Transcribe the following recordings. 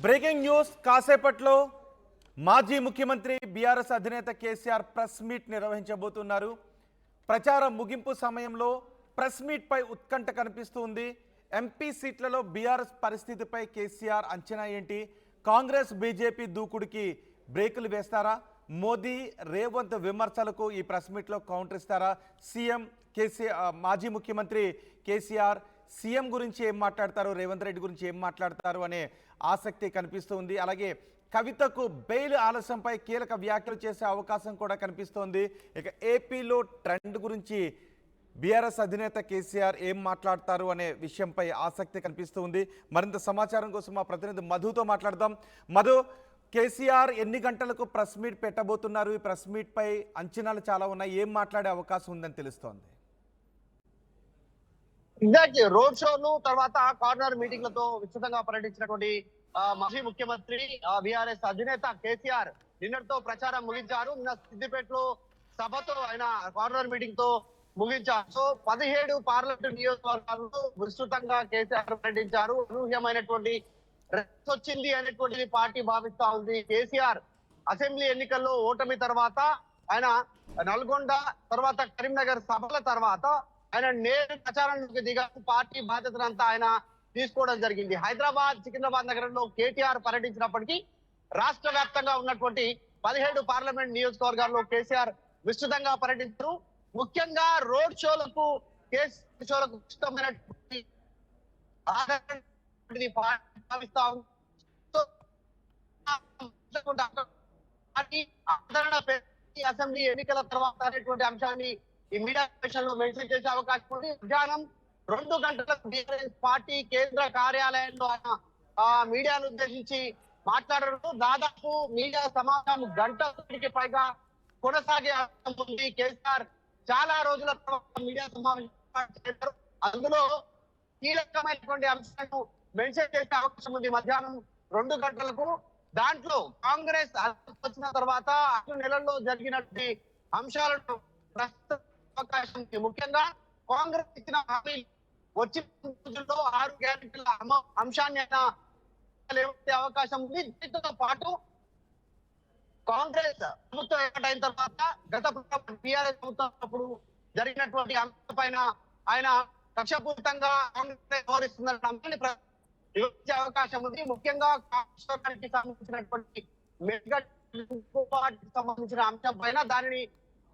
Breaking news కాసేపట్లో మాజీ ముఖ్యమంత్రి బీఆర్ఎస్ అధినేత కేసీఆర్ ప్రెస్ మీట్ నిర్వహించబోతున్నారు. ప్రచారం ముగింపు సమయంలో ప్రెస్ మీట్ పై ఉత్కంఠ కనిపిస్తుంది. ఎంపీ సీట్లలో బీఆర్ఎస్ పరిస్థితిపై కేసీఆర్ అంచనా ఏంటి? కాంగ్రెస్ బీజేపీ దూకుడికి బ్రేకులు వేస్తారా? మోదీ రేవంత్ విమర్శలకు ఈ ప్రెస్ మీట్లో కౌంటర్ ఇస్తారా? సీఎం కేసీఆర్ మాజీ ముఖ్యమంత్రి కేసీఆర్ సీఎం గురించి ఏం మాట్లాడతారు, రేవంత్ రెడ్డి గురించి ఏం మాట్లాడతారు అనే ఆసక్తి కనిపిస్తుంది. అలాగే కవితకు బెయిల్ ఆలస్యంపై కీలక వ్యాఖ్యలు చేసే అవకాశం కూడా కనిపిస్తోంది. ఇక ఏపీలో ట్రెండ్ గురించి బీఆర్ఎస్ అధినేత కేసీఆర్ ఏం మాట్లాడతారు అనే విషయంపై ఆసక్తి కనిపిస్తుంది. మరింత సమాచారం కోసం మా ప్రతినిధి మధుతో మాట్లాడదాం. మధు, కేసీఆర్ ఎన్ని గంటలకు ప్రెస్ మీట్ పెట్టబోతున్నారు? ఈ ప్రెస్ మీట్ పై అంచనాలు చాలా ఉన్నాయి. ఏం మాట్లాడే అవకాశం ఉందని తెలుస్తోంది? ఎగ్జాక్ట్లీ రోడ్ షోలు తర్వాత కార్నర్ మీటింగ్లతో విస్తృతంగా పర్యటించినటువంటి మాజీ ముఖ్యమంత్రి బీఆర్ఎస్ అధినేత కేసీఆర్ నిన్నటితో ప్రచారం ముగించారు. నిన్న సిద్దిపేటలో సభతో ఆయన కార్నర్ మీటింగ్ తో ముగించారు. సో 17 పార్లమెంటు నియోజకవర్గాల్లో విస్తృతంగా కేసీఆర్ పర్యటించారు. అనూహ్యమైనటువంటి రెస్ వచ్చింది అనేటువంటిది పార్టీ భావిస్తా ఉంది. కేసీఆర్ అసెంబ్లీ ఎన్నికల్లో ఓటమి తర్వాత ఆయన నల్గొండ తర్వాత కరీంనగర్ సభల తర్వాత ఆయన నేరు ప్రచారానికి దిగారు. పార్టీ బాధ్యతలంతా ఆయన తీసుకోవడం జరిగింది. హైదరాబాద్, సికింద్రాబాద్ నగరంలో కేటీఆర్ పర్యటించినప్పటికీ రాష్ట్ర వ్యాప్తంగా ఉన్నటువంటి 17 పార్లమెంట్ నియోజకవర్గాల్లో కేసీఆర్ విస్తృతంగా పర్యటించారు. ముఖ్యంగా రోడ్ షోలకు కేసీఆర్ ఇష్టమైనటువంటి భావిస్తా ఉంది. అసెంబ్లీ ఎన్నికల తర్వాత అనేటువంటి అంశాన్ని ఈ మీడియా లో మెన్షన్ చేసే అవకాశం ఉంది. మధ్యాహ్నం 2 గంటలకు బీఆర్ఎస్ పార్టీ కేంద్ర కార్యాలయంలో ఆయన మీడియాను ఉద్దేశించి మాట్లాడడం. దాదాపు మీడియా సమావేశం గంటకి పైగా కొనసాగే అవకాశం ఉంది. కేసీఆర్ చాలా రోజుల తర్వాత మీడియా సమావేశం చేశారు. అందులో కీలకమైనటువంటి అంశాలను మెన్షన్ చేసే అవకాశం ఉంది మధ్యాహ్నం 2 గంటలకు. దాంట్లో కాంగ్రెస్ వచ్చిన తర్వాత 6 నెలల్లో జరిగినటువంటి అంశాలను ప్రస్తుత అవకాశం ఉంది. ముఖ్యంగా కాంగ్రెస్ ఇచ్చిన హామీ వచ్చిన రోజుల్లో 6 గ్యారెంటీల అంశాన్ని లేవనెత్తే అవకాశం ఉంది. దీంతో పాటు కాంగ్రెస్ ప్రభుత్వం ఏర్పాటైన తర్వాత గత టీఆర్ఎస్ ప్రభుత్వం జరిగినటువంటి అంశంపైన ఆయన కక్షపూరితంగా కాంగ్రెస్ వ్యవహరిస్తున్న అంశాన్ని వివరించే అవకాశం ఉంది. ముఖ్యంగా కాంగ్రెస్ సంబంధించినటువంటి సంబంధించిన అంశం పైన దానిని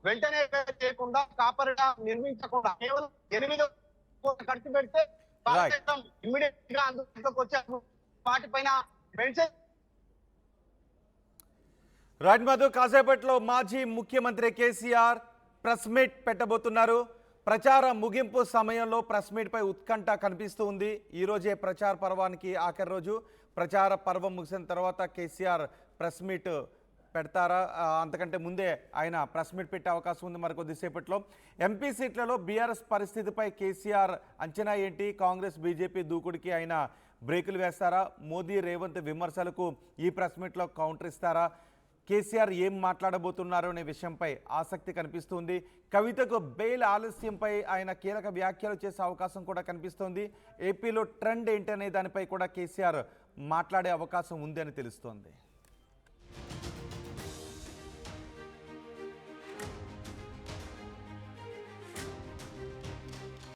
వెంటనే చేయకుండా కాపరిగా నిర్మించకుండా కేవలం 8 కోట్లు ఖర్చు పెడితే ఇమ్మీడియట్ గా అందుబాటులోకి వచ్చారు. వాటిపైన మెన్షన్ రైట్ మధు, కాసేపట్లో మాజీ ముఖ్యమంత్రి కేసీఆర్ ప్రెస్ మీట్ పెట్టబోతున్నారు. ప్రచార ముగింపు సమయంలో ప్రెస్ మీట్ పై ఉత్కంఠ కనిపిస్తూ ఉంది. ఈ రోజే ప్రచార పర్వానికి ఆఖరి రోజు. ప్రచార పర్వం ముగిసిన తర్వాత కేసీఆర్ ప్రెస్ మీట్ పెడతారా? అంతకంటే ముందే ఆయన ప్రెస్ మీట్ పెట్టే అవకాశం ఉంది మరికొద్దిసేపట్లో. ఎంపీ సీట్లలో బీఆర్ఎస్ పరిస్థితిపై కేసీఆర్ అంచనా ఏంటి? కాంగ్రెస్ బీజేపీ దూకుడికి ఆయన బ్రేకులు వేస్తారా? మోదీ రేవంత్ విమర్శలకు ఈ ప్రెస్ మీట్లో కౌంటర్ ఇస్తారా? కేసీఆర్ ఏం మాట్లాడబోతున్నారు అనే విషయంపై ఆసక్తి కనిపిస్తుంది. కవితకు బెయిల్ ఆలస్యంపై ఆయన కీలక వ్యాఖ్యలు చేసే అవకాశం కూడా కనిపిస్తోంది. ఏపీలో ట్రెండ్ ఏంటనే దానిపై కూడా కేసీఆర్ మాట్లాడే అవకాశం ఉంది అని తెలుస్తోంది.